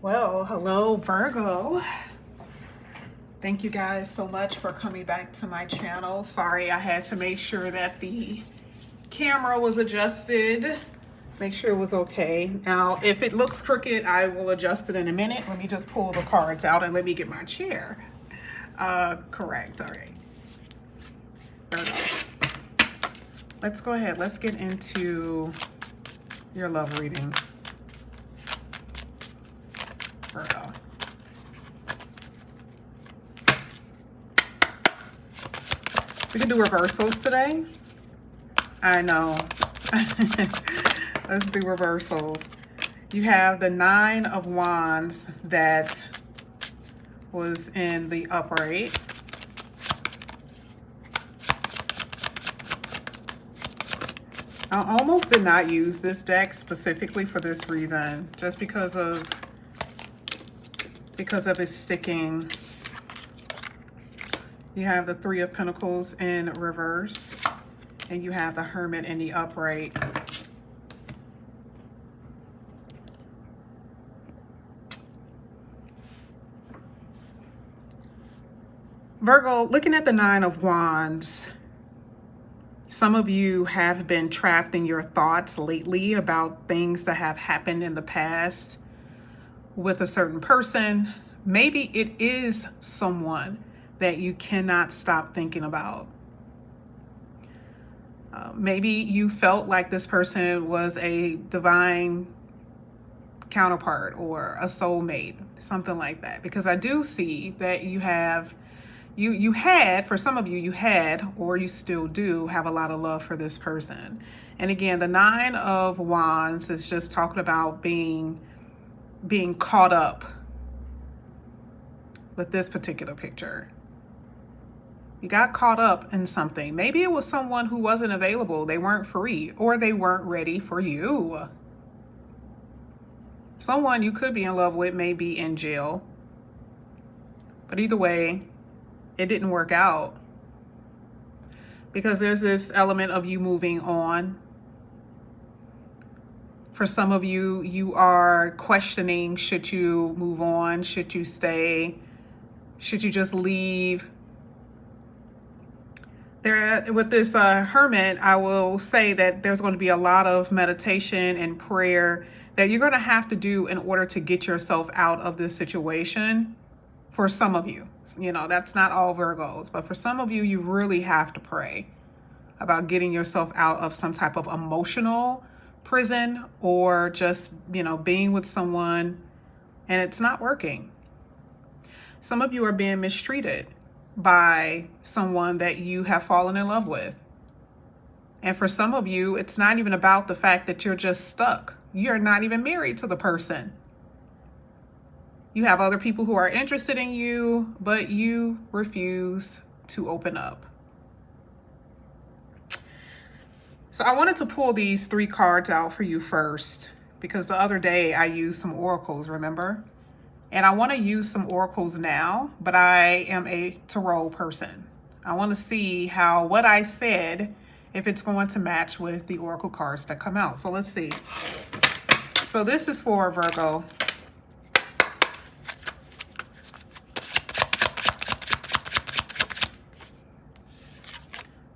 Well, hello, Virgo. Thank you guys so much for coming back to my channel. Sorry, I had to make sure that the camera was adjusted. Make sure it was okay. Now, if it looks crooked, I will adjust it in a minute. Let me just pull the cards out and let me get my chair correct. All right. Virgo. Let's go ahead. Let's get into your love reading. Virgo. We can do reversals today. I know. Let's do reversals. You have the Nine of Wands that was in the upright. I almost did not use this deck specifically for this reason, just because of its sticking. You have the Three of Pentacles in reverse, and you have the Hermit in the upright. Virgo, looking at the Nine of Wands, some of you have been trapped in your thoughts lately about things that have happened in the past with a certain person. Maybe it is someone that you cannot stop thinking about. Maybe you felt like this person was a divine counterpart or a soulmate, something like that. Because I do see that you have, you had, for some of you, you had, or you still do have a lot of love for this person. And again, the Nine of Wands is just talking about being caught up with this particular picture. You got caught up in something. Maybe it was someone who wasn't available. They weren't free, or they weren't ready for you. Someone you could be in love with may be in jail. But either way, it didn't work out. Because there's this element of you moving on. For some of you, you are questioning, should you move on? Should you stay? Should you just leave? With this Hermit, I will say that there's going to be a lot of meditation and prayer that you're going to have to do in order to get yourself out of this situation. For some of you, you know, that's not all Virgos, but for some of you, you really have to pray about getting yourself out of some type of emotional prison, or just, you know, being with someone and it's not working. Some of you are being mistreated by someone that you have fallen in love with. And for some of you, it's not even about the fact that you're just stuck. You're not even married to the person. You have other people who are interested in you, but you refuse to open up. So I wanted to pull these three cards out for you first, because the other day I used some oracles, remember? And I want to use some oracles now, but I am a tarot person. I want to see how what I said, if it's going to match with the oracle cards that come out. So let's see. So this is for Virgo.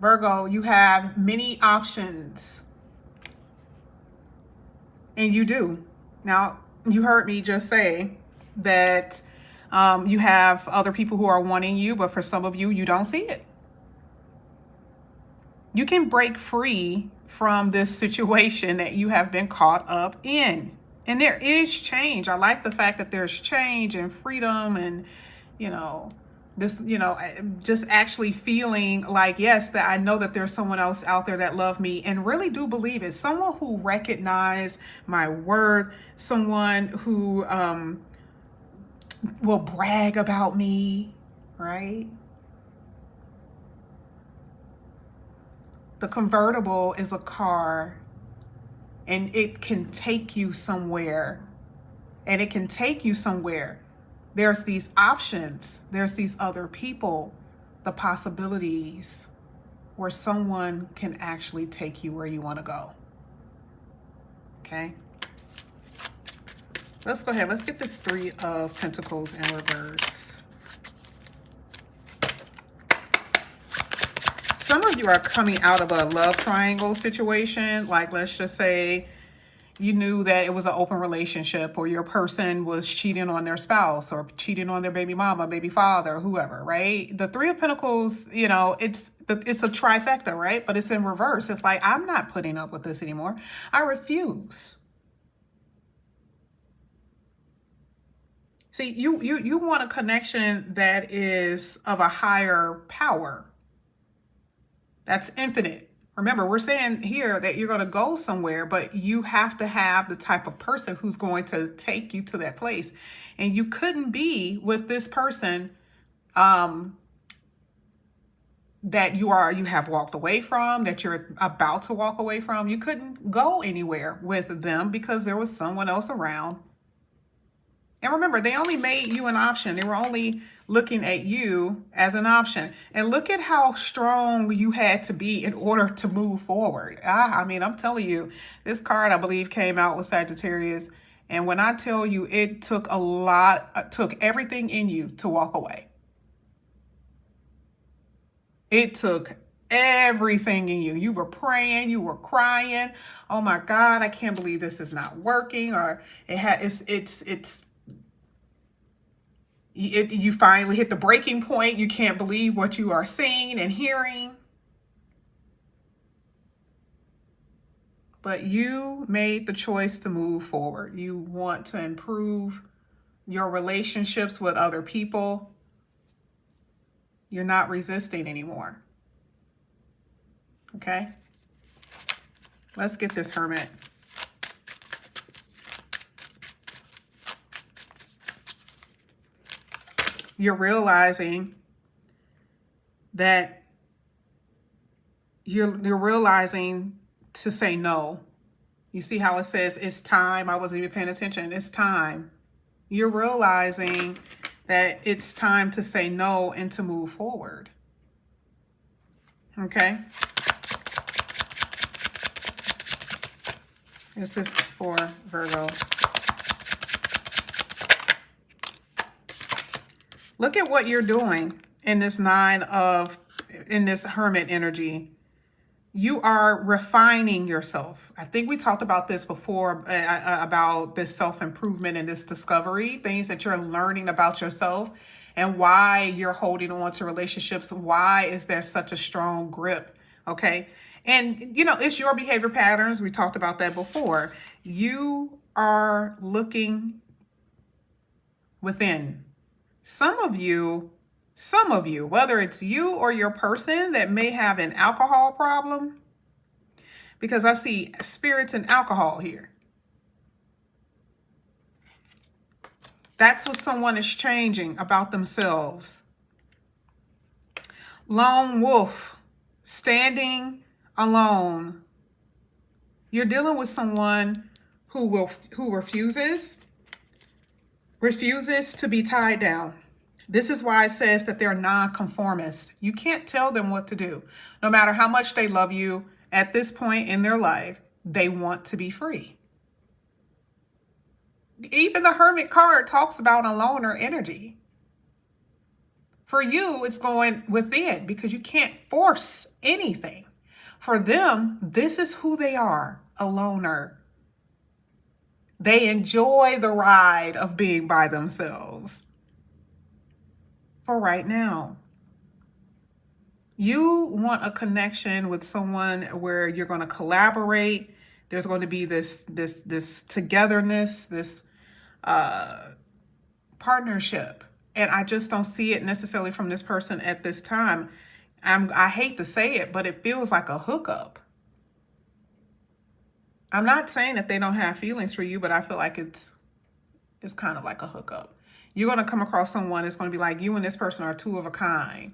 Virgo, you have many options. And you do. Now, you heard me just say that you have other people who are wanting you, but for some of you, you don't see it. You can break free from this situation that you have been caught up in. And there is change. I like the fact that there's change and freedom and, you know, this, you know, just actually feeling like, yes, that I know that there's someone else out there that love me and really do believe it. Someone who recognize my worth, someone who will brag about me, right? The convertible is a car, and it can take you somewhere, and it can take you somewhere. There's these options. There's these other people, the possibilities where someone can actually take you where you want to go. Okay? Let's go ahead. Let's get this Three of Pentacles in reverse. Some of you are coming out of a love triangle situation. Like, let's just say you knew that it was an open relationship, or your person was cheating on their spouse or cheating on their baby mama, baby father, whoever, right? The Three of Pentacles, you know, it's a trifecta, right? But it's in reverse. It's like, I'm not putting up with this anymore. I refuse. See, you want a connection that is of a higher power. That's infinite. Remember, we're saying here that you're going to go somewhere, but you have to have the type of person who's going to take you to that place. And you couldn't be with this person that you have walked away from, that you're about to walk away from. You couldn't go anywhere with them because there was someone else around. And remember, they only made you an option. They were only looking at you as an option. And look at how strong you had to be in order to move forward. I mean, I'm telling you, this card, I believe, came out with Sagittarius. And when I tell you, it took a lot, took everything in you to walk away. It took everything in you. You were praying, you were crying. Oh my God, I can't believe this is not working. Or you finally hit the breaking point. You can't believe what you are seeing and hearing. But you made the choice to move forward. You want to improve your relationships with other people. You're not resisting anymore. Okay? Let's get this Hermit. You're realizing that you're realizing to say no. You see how it says, it's time. I wasn't even paying attention. It's time. You're realizing that it's time to say no and to move forward. Okay? This is for Virgo. Look at what you're doing in this in this Hermit energy. You are refining yourself. I think we talked about this before, about this self-improvement and this discovery, things that you're learning about yourself and why you're holding on to relationships. Why is there such a strong grip? Okay. And, you know, it's your behavior patterns. We talked about that before. You are looking within. Some of you, whether it's you or your person that may have an alcohol problem, because I see spirits and alcohol here. That's what someone is changing about themselves. Lone wolf, standing alone. You're dealing with someone who refuses to be tied down. This is why it says that they're non-conformist. You can't tell them what to do. No matter how much they love you at this point in their life, they want to be free. Even the Hermit card talks about a loner energy. For you, it's going within because you can't force anything. For them, this is who they are, a loner. They enjoy the ride of being by themselves. For right now. You want a connection with someone where you're going to collaborate. There's going to be this togetherness, this partnership. And I just don't see it necessarily from this person at this time. I hate to say it, but it feels like a hookup. I'm not saying that they don't have feelings for you, but I feel like it's kind of like a hookup. You're going to come across someone that's going to be like, you and this person are two of a kind.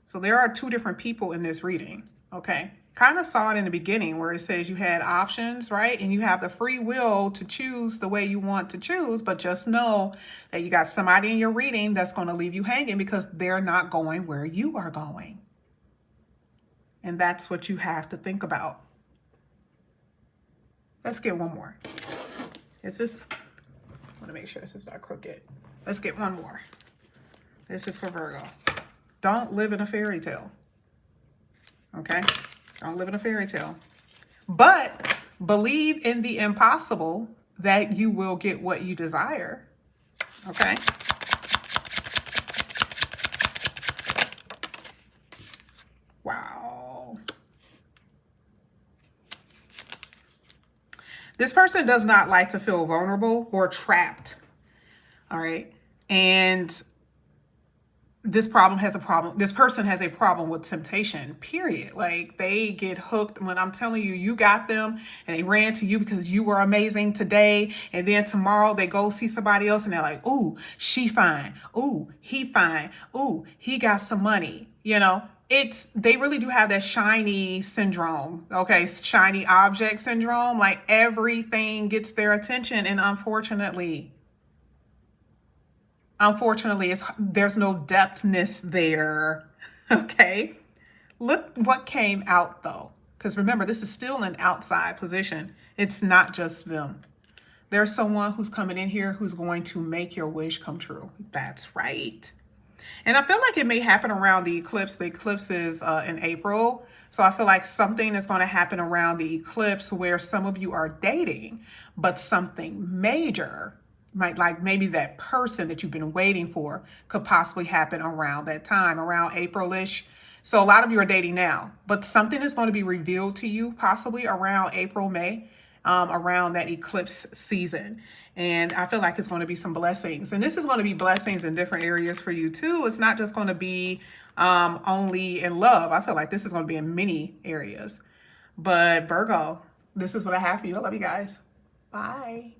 So there are two different people in this reading, okay? Kind of saw it in the beginning where it says you had options, right? And you have the free will to choose the way you want to choose, but just know that you got somebody in your reading that's going to leave you hanging because they're not going where you are going. And that's what you have to think about. Let's get one more. Let's want to make sure this is not crooked. Let's get one more. This is for Virgo. Don't live in a fairy tale. Okay? Don't live in a fairy tale. But believe in the impossible that you will get what you desire. Okay? Wow. This person does not like to feel vulnerable or trapped. All right. And this person has a problem with temptation, period. Like, they get hooked when I'm telling you, you got them and they ran to you because you were amazing today. And then tomorrow they go see somebody else and they're like, ooh, she fine. Ooh, he fine. Ooh, he got some money. You know, they really do have that shiny syndrome. Okay. Shiny object syndrome. Like, everything gets their attention. And unfortunately, there's no depthness there. Okay. Look what came out though. Because remember, this is still an outside position. It's not just them. There's someone who's coming in here who's going to make your wish come true. That's right. And I feel like it may happen around the eclipse. The eclipse is in April. So I feel like something is going to happen around the eclipse where some of you are dating, but something major, like maybe that person that you've been waiting for, could possibly happen around that time, around April-ish. So a lot of you are dating now, but something is going to be revealed to you possibly around April, May, around that eclipse season. And I feel like it's going to be some blessings. And this is going to be blessings in different areas for you too. It's not just going to be only in love. I feel like this is going to be in many areas. But Virgo, this is what I have for you. I love you guys. Bye.